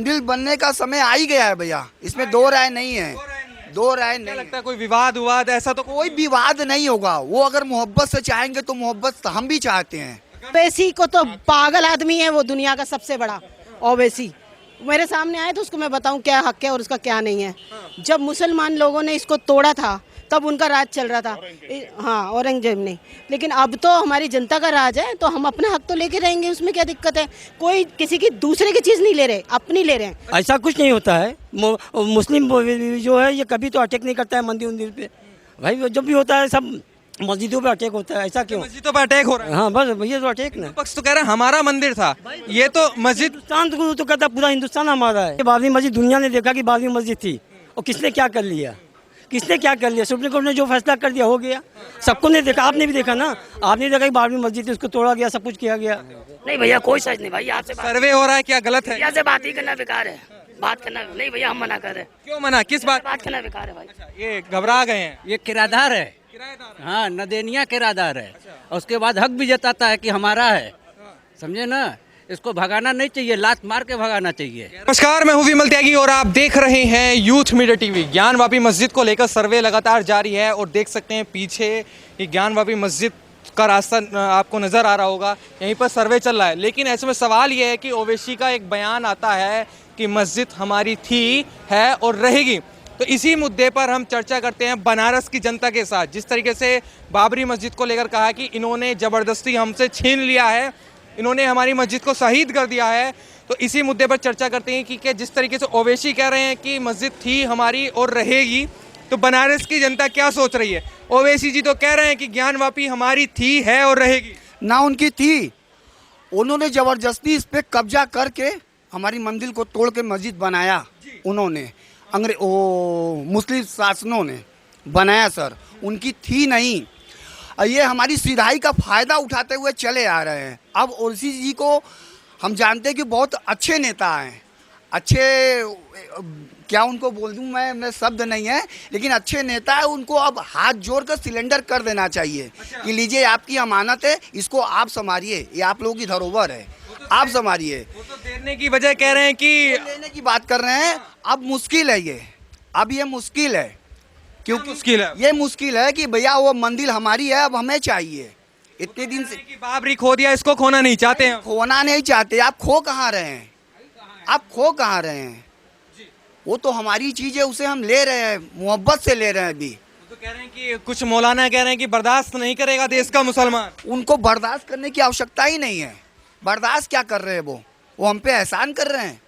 दिल बनने का समय आ ही गया है भैया, इसमें दो राय नहीं है, दो राय क्या नहीं लगता है कोई विवाद विवाद ऐसा तो कोई विवाद नहीं होगा। वो अगर मोहब्बत से चाहेंगे तो मोहब्बत हम भी चाहते हैं। ओवैसी को तो पागल आदमी है वो, दुनिया का सबसे बड़ा ओवैसी। मेरे सामने आए तो उसको मैं बताऊं क्या हक है और उसका क्या नहीं है। जब मुसलमान लोगों ने इसको तोड़ा था तब उनका राज चल रहा था, हाँ औरंगजेब ने। लेकिन अब तो हमारी जनता का राज है तो हम अपना हक तो लेके रहेंगे, उसमें क्या दिक्कत है। कोई किसी की दूसरे की चीज़ नहीं ले रहे, अपनी ले रहे हैं। ऐसा कुछ नहीं होता है। मुस्लिम जो है ये कभी तो अटैक नहीं करता है मंदिर उंदिर पे। भाई जब भी होता है सब मस्जिदों पे अटैक होता है, ऐसा क्यों? मस्जिदों पर अटैक हो रहा है। हाँ बस भैया तो अटैक ना। पक्ष तो कह रहा है हमारा मंदिर था, ये तो मस्जिद हिंदुस्तान तो कहता है पूरा हिंदुस्तान हमारा है। बाबरी मस्जिद दुनिया ने देखा कि बाबरी मस्जिद थी और किसने क्या कर लिया, किसने क्या कर लिया। सुप्रीम कोर्ट ने जो फैसला कर दिया हो गया, सबको ने देखा, आपने भी देखा ना। आपने देखा कि बाबरी मस्जिद थी, उसको तोड़ा गया, सब कुछ किया गया। नहीं भैया कोई सच नहीं भाई, आपसे सर्वे हो रहा है, क्या गलत है? भैया से बात ही करना बेकार है, बात करना नहीं भैया, हम मना कर रहे हैं। क्यों मना, किस बात? बात करना बेकार है भाई। ये घबरा गए हैं। ये किराएदार है, किराएदार हाँ नदेनिया किराएदार है। और उसके बाद हक भी जताता है कि हमारा है, समझे ना। इसको भगाना नहीं चाहिए, लात मार के भगाना चाहिए। नमस्कार, मैं हूं विमल त्यागी और आप देख रहे हैं यूथ मीडिया टीवी। ज्ञानवापी मस्जिद को लेकर सर्वे लगातार जारी है और देख सकते हैं पीछे ये ज्ञानवापी मस्जिद का रास्ता आपको नज़र आ रहा होगा, यहीं पर सर्वे चल रहा है। लेकिन ऐसे में सवाल ये है कि ओवैसी का एक बयान आता है कि मस्जिद हमारी थी, है और रहेगी। तो इसी मुद्दे पर हम चर्चा करते हैं बनारस की जनता के साथ। जिस तरीके से बाबरी मस्जिद को लेकर कहा कि इन्होंने ज़बरदस्ती हमसे छीन लिया है, इन्होंने हमारी मस्जिद को शहीद कर दिया है, तो इसी मुद्दे पर चर्चा करते हैं कि जिस तरीके से ओवैसी कह रहे हैं कि मस्जिद थी हमारी और रहेगी, तो बनारस की जनता क्या सोच रही है। ओवैसी जी तो कह रहे हैं कि ज्ञानवापी हमारी थी, है और रहेगी। ना उनकी थी, उन्होंने जबरदस्ती इस पे कब्जा करके हमारी मंदिर को तोड़ के मस्जिद बनाया। उन्होंने मुस्लिम शासनों ने बनाया सर, उनकी थी नहीं। ये हमारी सिधाई का फायदा उठाते हुए चले आ रहे हैं। अब ओवैसी जी को हम जानते हैं कि बहुत अच्छे नेता हैं, अच्छे क्या उनको बोल दूं मैं शब्द नहीं है, लेकिन अच्छे नेता है। उनको अब हाथ जोड़कर सिलेंडर कर देना चाहिए कि लीजिए आपकी अमानत है, इसको आप संभालिए, ये आप लोगों की धरोहर है, आप संभालिए। वो तो देने की वजह कह रहे हैं कि लेने की बात कर रहे हैं। अब मुश्किल है ये, अब ये मुश्किल है। क्योंकि मुश्किल है? ये मुश्किल है कि भैया वो मंदिर हमारी है, अब हमें चाहिए। इतने दिन से कि बाबरी खो दिया, इसको खोना नहीं चाहते हैं। खोना नहीं चाहते। आप खो कहाँ रहे हैं, आप खो कहाँ रहे हैं? वो तो हमारी चीज है, उसे हम ले रहे हैं, मोहब्बत से ले रहे हैं। अभी तो कह रहे हैं कि कुछ मौलाना कह रहे हैं कि बर्दाश्त नहीं करेगा देश का मुसलमान। उनको बर्दाश्त करने की आवश्यकता ही नहीं है। बर्दाश्त क्या कर रहे हैं वो हम पे एहसान कर रहे हैं।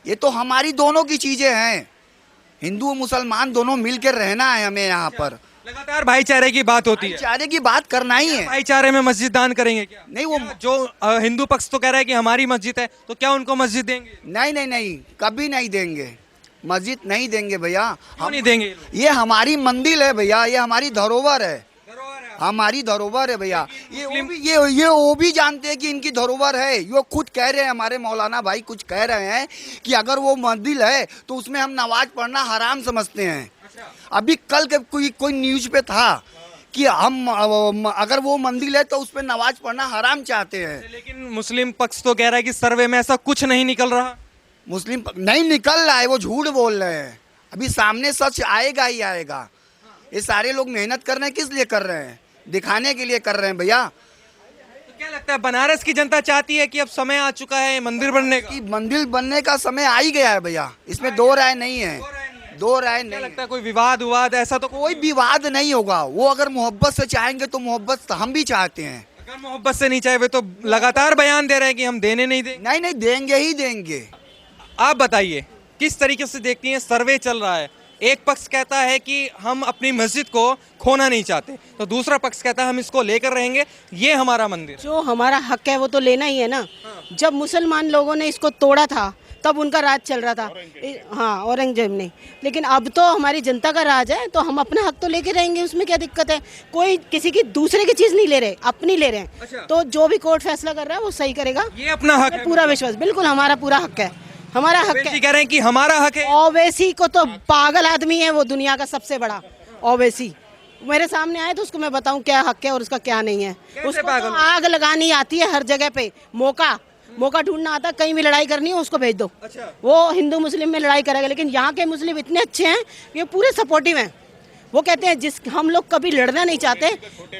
ये तो हमारी दोनों की चीजें हैं, हिंदू मुसलमान दोनों मिलकर रहना है हमें यहाँ पर। लगातार भाईचारे की बात होती है, भाईचारे की बात करना ही है। भाईचारे में मस्जिद दान करेंगे क्या? नहीं वो जो हिंदू पक्ष तो कह रहा है कि हमारी मस्जिद है, तो क्या उनको मस्जिद देंगे? नहीं नहीं नहीं, कभी नहीं देंगे, मस्जिद नहीं देंगे भैया। क्यों नहीं देंगे? ये हमारी मंदिर है भैया, ये हमारी धरोहर है, हमारी धरोहर है भैया। ये वो भी जानते हैं कि इनकी धरोहर है। ये खुद कह रहे हैं, हमारे मौलाना भाई कुछ कह रहे हैं कि अगर वो मंदिर है तो उसमें हम नमाज पढ़ना हराम समझते हैं। अभी कल के कोई न्यूज पे था कि हम अगर वो मंदिर है तो उस पर नमाज पढ़ना हराम चाहते हैं। लेकिन मुस्लिम पक्ष तो कह रहा है कि सर्वे में ऐसा कुछ नहीं निकल रहा। मुस्लिम नहीं निकल रहा है, वो झूठ बोल रहे हैं। अभी सामने सच आएगा ही आएगा। ये सारे लोग मेहनत कर रहे हैं, किस लिए कर रहे हैं? दिखाने के लिए कर रहे हैं भैया। तो क्या लगता है बनारस की जनता चाहती है कि अब समय आ चुका है मंदिर बनने का? कि मंदिर बनने का समय आ ही गया है भैया, इसमें दो राय नहीं है, दो राय क्या नहीं लगता है। है कोई विवाद विवाद ऐसा तो कोई विवाद नहीं होगा। वो अगर मोहब्बत से चाहेंगे तो मोहब्बत हम भी चाहते हैं। अगर मोहब्बत से नहीं चाहे, वे तो लगातार बयान दे रहे हैं कि हम देने नहीं देंगे। नहीं नहीं, देंगे ही देंगे। आप बताइए किस तरीके से देखती हैं, सर्वे चल रहा है, एक पक्ष कहता है कि हम अपनी मस्जिद को खोना नहीं चाहते, तो दूसरा पक्ष कहता है हम इसको लेकर रहेंगे, ये हमारा मंदिर। जो हमारा हक है वो तो लेना ही है ना। जब मुसलमान लोगों ने इसको तोड़ा था तब उनका राज चल रहा था, हाँ औरंगजेब ने। लेकिन अब तो हमारी जनता का राज है तो हम अपना हक तो लेके रहेंगे, उसमें क्या दिक्कत है। कोई किसी की दूसरे की चीज़ नहीं ले रहे, अपनी ले रहे हैं। तो जो भी कोर्ट फैसला कर रहा है वो सही करेगा, ये अपना हक है। पूरा विश्वास, बिल्कुल हमारा पूरा हक है, हमारा हक है। कह रहे हैं कि हमारा हक है। ओवैसी को तो पागल आदमी है वो, दुनिया का सबसे बड़ा ओवैसी। मेरे सामने आए तो उसको मैं बताऊं क्या हक है और उसका क्या नहीं है। उसको तो आग लगानी आती है हर जगह पे, मौका मौका ढूंढना आता है, कहीं भी लड़ाई करनी है उसको भेज दो, वो हिंदू मुस्लिम में लड़ाई करेगा। लेकिन यहाँ के मुस्लिम इतने अच्छे हैं कि पूरे सपोर्टिव हैं। वो कहते हैं जिस हम लोग कभी लड़ना नहीं चाहते,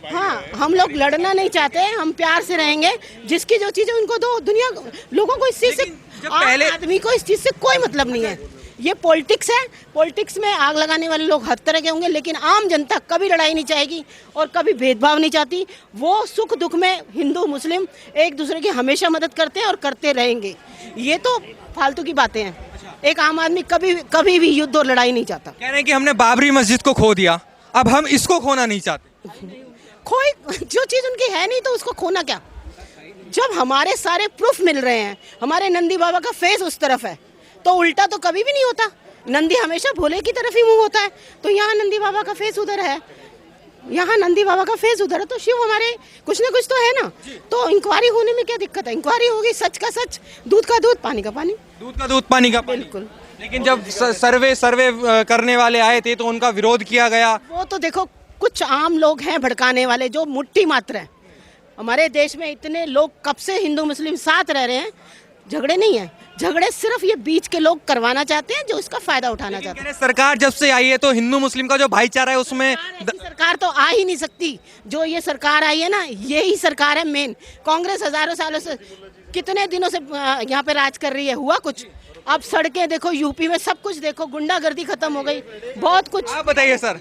हाँ हम लोग लड़ना नहीं चाहते, हम प्यार से रहेंगे, जिसकी जो चीज़ है उनको दो। दुनिया लोगों को इस चीज़ से, जब आम पहले- आदमी को इस चीज़ से कोई मतलब नहीं है। ये पॉलिटिक्स है, पॉलिटिक्स में आग लगाने वाले लोग हर तरह के होंगे, लेकिन आम जनता कभी लड़ाई नहीं चाहेगी और कभी भेदभाव नहीं चाहती। वो सुख दुख में हिंदू मुस्लिम एक दूसरे की हमेशा मदद करते हैं और करते रहेंगे। ये तो फालतू की बातें हैं। एक आम आदमी कभी कभी भी युद्ध और लड़ाई नहीं चाहता। कह रहे हैं कि हमने बाबरी मस्जिद को खो दिया, अब हम इसको खोना नहीं चाहते। कोई जो चीज़ उनकी है नहीं तो उसको खोना क्या। जब हमारे सारे प्रूफ मिल रहे हैं, हमारे नंदी बाबा का फेस उस तरफ है, तो उल्टा तो कभी भी नहीं होता। नंदी हमेशा भोले की तरफ ही मुंह होता है, तो यहाँ नंदी बाबा का फेस उधर है, यहाँ नंदी बाबा का फेस उधर है, तो शिव हमारे कुछ ना कुछ तो है ना। तो इंक्वायरी होने में क्या दिक्कत है? इंक्वायरी होगी, सच का सच, दूध का दूध, पानी का पानी। दूध का दूध, पानी का पानी। बिल्कुल। लेकिन जब सर्वे करने वाले आए थे तो उनका विरोध किया गया। वो तो देखो कुछ आम लोग हैं भड़काने वाले जो मुट्ठी मात्र हैं। हमारे देश में इतने लोग कब से हिंदू मुस्लिम साथ रह रहे हैं, झगड़े नहीं है। झगड़े सिर्फ ये बीच के लोग करवाना चाहते हैं जो इसका फायदा उठाना चाहते हैं। कह रहे हैं सरकार जब से आई है तो हिंदू मुस्लिम का जो भाईचारा है उसमें ऐसी सरकार तो आ ही नहीं सकती। जो ये सरकार आई है ना, यही सरकार है मेन। कांग्रेस हजारों सालों से, कितने दिनों से यहाँ पे राज कर रही है, हुआ कुछ? अब सड़कें देखो, यूपी में सब कुछ देखो, गुंडागर्दी खत्म हो गई, बहुत कुछ। आप बताइए सर,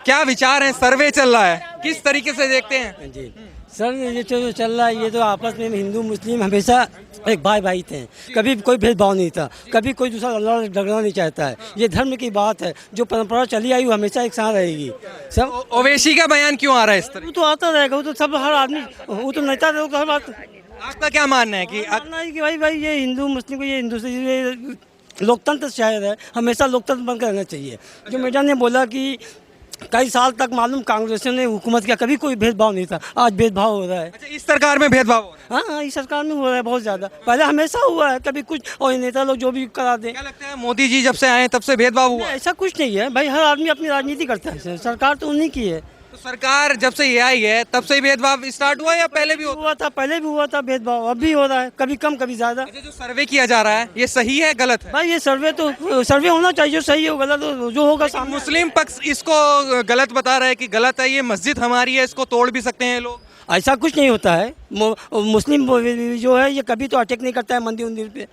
क्या विचार है? सर्वे चल रहा है, किस तरीके से देखते हैं? जी सर, ये जो चल रहा है, ये तो आपस में हिंदू मुस्लिम हमेशा एक भाई भाई थे, कभी कोई भेदभाव नहीं था, कभी कोई दूसरा लड़ झगड़ना नहीं चाहता है। ये धर्म की बात है, जो परंपरा चली आई वो हमेशा एक साथ रहेगी। सब ओवैसी का बयान क्यों आ रहा है इस तरह? वो तो आता रहेगा, वो तो सब हर आदमी, वो तो नेता लोग तो हर बात आपका क्या मानना है कि मानना है कि भाई ये हिंदू मुस्लिम को, ये हिंदू से ये लोकतंत्र शायद है, हमेशा लोकतंत्र बनकर रहना चाहिए। जो मीडिया ने बोला कि कई साल तक मालूम कांग्रेस ने हुकूमत किया, कभी कोई भेदभाव नहीं था, आज भेदभाव हो रहा है। अच्छा, इस सरकार में भेदभाव हो रहा है? हाँ, इस सरकार में हो रहा है बहुत ज़्यादा, पहले हमेशा हुआ है, कभी कुछ और नेता लोग जो भी करा दें। क्या लगता है मोदी जी जब से आए तब से भेदभाव हुआ? ऐसा कुछ नहीं है भाई, हर आदमी अपनी राजनीति करता है, सरकार तो उन्हीं की है। तो सरकार जब से ये आई है तब से ही भेदभाव स्टार्ट हुआ या पहले भी होता? हुआ था, पहले भी हुआ था भेदभाव, अब भी हो रहा है, कभी कम कभी ज़्यादा। अच्छा, जो सर्वे किया जा रहा है ये सही है गलत है? भाई ये सर्वे होना चाहिए, जो सही हो गलत हो, जो होगा सामने। मुस्लिम पक्ष इसको गलत बता रहा है कि गलत है, ये मस्जिद हमारी है, इसको तोड़ भी सकते हैं लोग। ऐसा कुछ नहीं होता है। मुस्लिम जो है ये कभी तो अटैक नहीं करता है मंदिर उंदिर पे।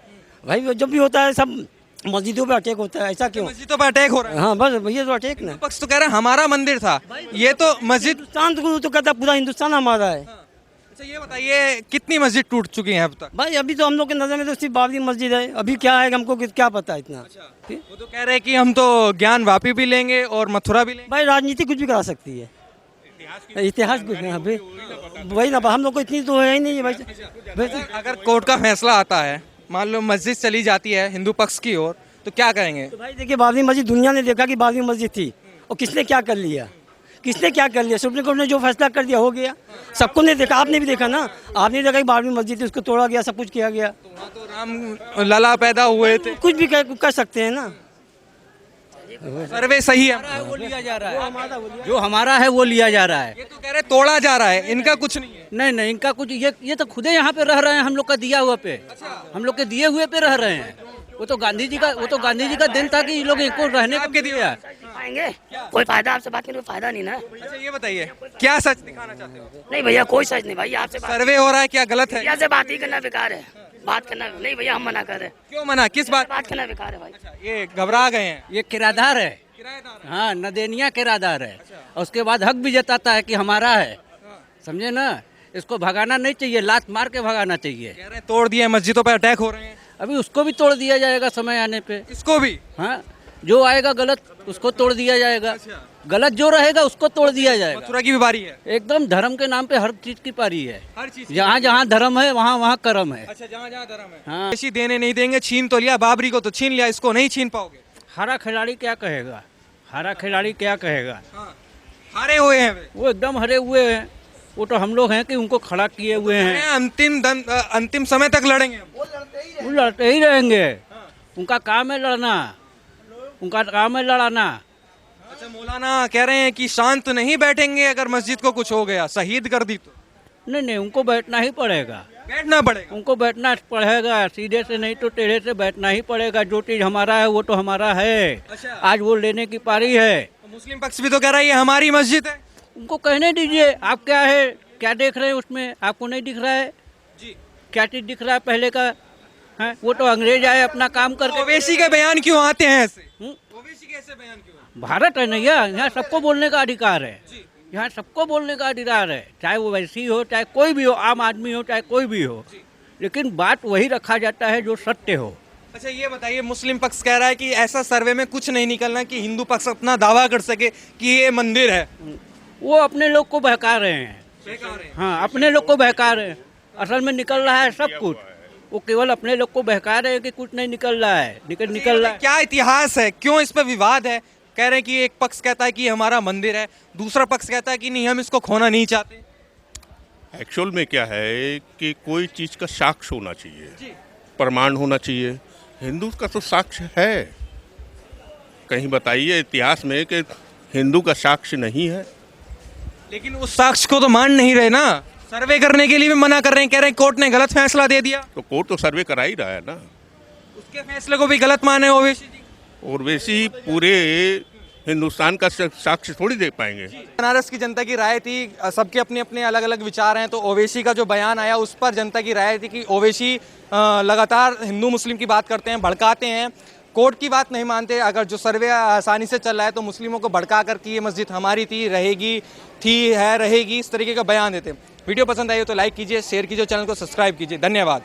भाई जब भी होता है सब मस्जिदों पे अटैक होता है, ऐसा क्यों? मस्जिदों पर अटैक हो रहा है। हाँ बस भैया, तो अटैक ना। पक्ष तो कह रहा है हमारा मंदिर था, ये तो मस्जिद। हिंदुस्तान तो कहता है पूरा हिंदुस्तान हमारा है। अच्छा, ये बताइए कितनी मस्जिद टूट चुकी हैं अब तक? भाई अभी तो हम लोग के नज़र में तो सिर्फ बाबरी मस्जिद है, अभी क्या है हमको क्या पता है इतना। वो तो कह रहे हैं कि हम तो ज्ञान वापी भी लेंगे और मथुरा भी लेंगे। भाई राजनीति कुछ भी करा सकती है, इतिहास कुछ नहीं। अभी वही ना, हम लोग को इतनी तो है ही नहीं है भाई। अगर कोर्ट का फैसला आता है, मान लो मस्जिद चली जाती है हिंदू पक्ष की ओर, तो क्या करेंगे? तो भाई देखिए, बाबरी मस्जिद दुनिया ने देखा कि बाबरी मस्जिद थी, और किसने क्या कर लिया, किसने क्या कर लिया। सुप्रीम कोर्ट ने जो फैसला कर दिया हो गया, सबको ने देखा, आपने भी देखा ना, आपने देखा कि बाबरी मस्जिद थी, उसको तोड़ा गया, सब कुछ किया गया। तो राम लला पैदा हुए थे, कुछ भी कर सकते हैं ना। सर्वे सही है। वो लिया जा रहा है, जो हमारा है वो लिया जा रहा है। ये तो कह रहे तोड़ा जा रहा है, इनका कुछ नहीं है। नहीं नहीं, इनका कुछ, ये तो खुदे यहाँ पे रह रहे हैं, हम लोग का दिया हुआ पे, हम लोग के दिए हुए पे रह रहे हैं। वो तो गांधी जी का दिन था कि ये लोग इनको रहने आपके को दिया। पाएंगे कोई फायदा, आपसे बात करने का फायदा नहीं ना। अच्छा, ये बताइए क्या सच दिखाना चाहते हो? नहीं भैया, कोई सच नहीं भाई, आपसे सर्वे हो रहा है, क्या गलत है? भैया से बात ही करना बेकार है, बात करना नहीं भैया, हम मना कर रहे हैं, क्यों मना, किस बात? बात करना बेकार है भाई। ये घबरा गए हैं। ये किराएदार है, किराएदार। हाँ नदेनिया किराएदार है, और उसके बाद हक भी जताता है कि हमारा है, समझे ना। इसको भगाना नहीं चाहिए, लात मार के भगाना चाहिए। कह रहे हैं तोड़ दिए, मस्जिदों पर अटैक हो रहे हैं। अभी उसको भी तोड़ दिया जाएगा समय आने पे। इसको भी? हाँ, जो आएगा गलत उसको तोड़ दिया जाएगा, गलत जो रहेगा उसको तोड़ दिया जाएगा। मथुरा की भी बारी है। एकदम धर्म के नाम पे हर चीज की पारी है, हर चीज। जहाँ जहाँ धर्म है वहाँ वहाँ कर्म है। अच्छा, जहाँ जहाँ धर्म है। हाँ। ऐसी देने नहीं देंगे, छीन तो लिया, बाबरी को तो छीन लिया, इसको नहीं छीन पाओगे। हरा खिलाड़ी क्या कहेगा, हरा खिलाड़ी क्या कहेगा। हाँ। हारे हुए हैं वे। वो एकदम हरे हुए हैं, वो तो हम लोग हैं कि उनको खड़ा किए हुए हैं। अंतिम समय तक लड़ेंगे। वो लड़ते ही रहेंगे, उनका काम है लड़ना, उनका काम है लड़ाना। अच्छा, मौलाना कह रहे हैं कि शांत नहीं बैठेंगे, अगर मस्जिद को कुछ हो गया, शहीद कर दी तो। नहीं नहीं, उनको बैठना ही पड़ेगा। बैठना पड़ेगा। उनको बैठना पड़ेगा, सीधे से नहीं तो टेढ़े से बैठना ही पड़ेगा। जो चीज़ हमारा है वो तो हमारा है। अच्छा। आज वो लेने की पारी है। मुस्लिम पक्ष भी तो कह रहा है ये हमारी मस्जिद है। उनको कहने दीजिए, आप क्या है, क्या देख रहे हैं उसमें, आपको नहीं दिख रहा है जी। क्या चीज़ दिख रहा है पहले का है? वो तो अंग्रेज आए अपना काम करके। ओवैसी के बयान क्यों आते हैं ऐसे? हम्म? ओवैसी के ऐसे बयान क्यों आते भारत है नैया, यहाँ सबको बोलने का अधिकार है। जी। यहाँ सबको बोलने का अधिकार है, चाहे वो वैसी हो, चाहे कोई भी हो, आम आदमी हो, चाहे कोई भी हो। लेकिन बात वही रखा जाता है जो सत्य हो। अच्छा ये बताइए, मुस्लिम पक्ष कह रहा है कि ऐसा सर्वे में कुछ नहीं निकलना कि हिंदू पक्ष अपना दावा कर सके कि ये मंदिर है। वो अपने लोग को बहका रहे हैं। हाँ, अपने लोग को बहका रहे हैं। असल में निकल रहा है सब कुछ। वो केवल अपने लोग को बहका रहे हैं कि कुछ नहीं निकल रहा है, निकल रहा है। क्या इतिहास है, क्यों इस पर विवाद है? कह रहे हैं कि एक पक्ष कहता है कि ये हमारा मंदिर है, दूसरा पक्ष कहता है कि नहीं हम इसको खोना नहीं चाहते। एक्चुअल में क्या है कि कोई चीज़ का साक्ष्य होना चाहिए, प्रमाण होना चाहिए। हिंदू का तो साक्ष्य है, कहीं बताइए इतिहास में कि हिंदू का साक्ष्य नहीं है। लेकिन उस साक्ष्य को तो मान नहीं रहे ना, सर्वे करने के लिए भी मना कर रहे हैं। कह रहे हैं कोर्ट ने गलत फैसला दे दिया। तो कोर्ट तो सर्वे करा ही रहा है ना, उसके फैसले को भी गलत माने ओवैसी जी। और वैसे ही पूरे हिंदुस्तान का साक्ष्य थोड़ी दे पाएंगे। बनारस की जनता की राय थी, सबके अपने अपने अलग अलग विचार हैं, तो ओवैसी का जो बयान आया उस पर जनता की राय थी कि ओवैसी लगातार हिंदू मुस्लिम की बात करते हैं, भड़काते हैं, कोर्ट की बात नहीं मानते। अगर जो सर्वे आसानी से चल रहा है तो मुस्लिमों को भड़का कर कि ये मस्जिद हमारी थी, रहेगी, रहेगी, इस तरीके का बयान देते हैं। वीडियो पसंद आई हो तो लाइक कीजिए, शेयर कीजिए, चैनल को सब्सक्राइब कीजिए। धन्यवाद।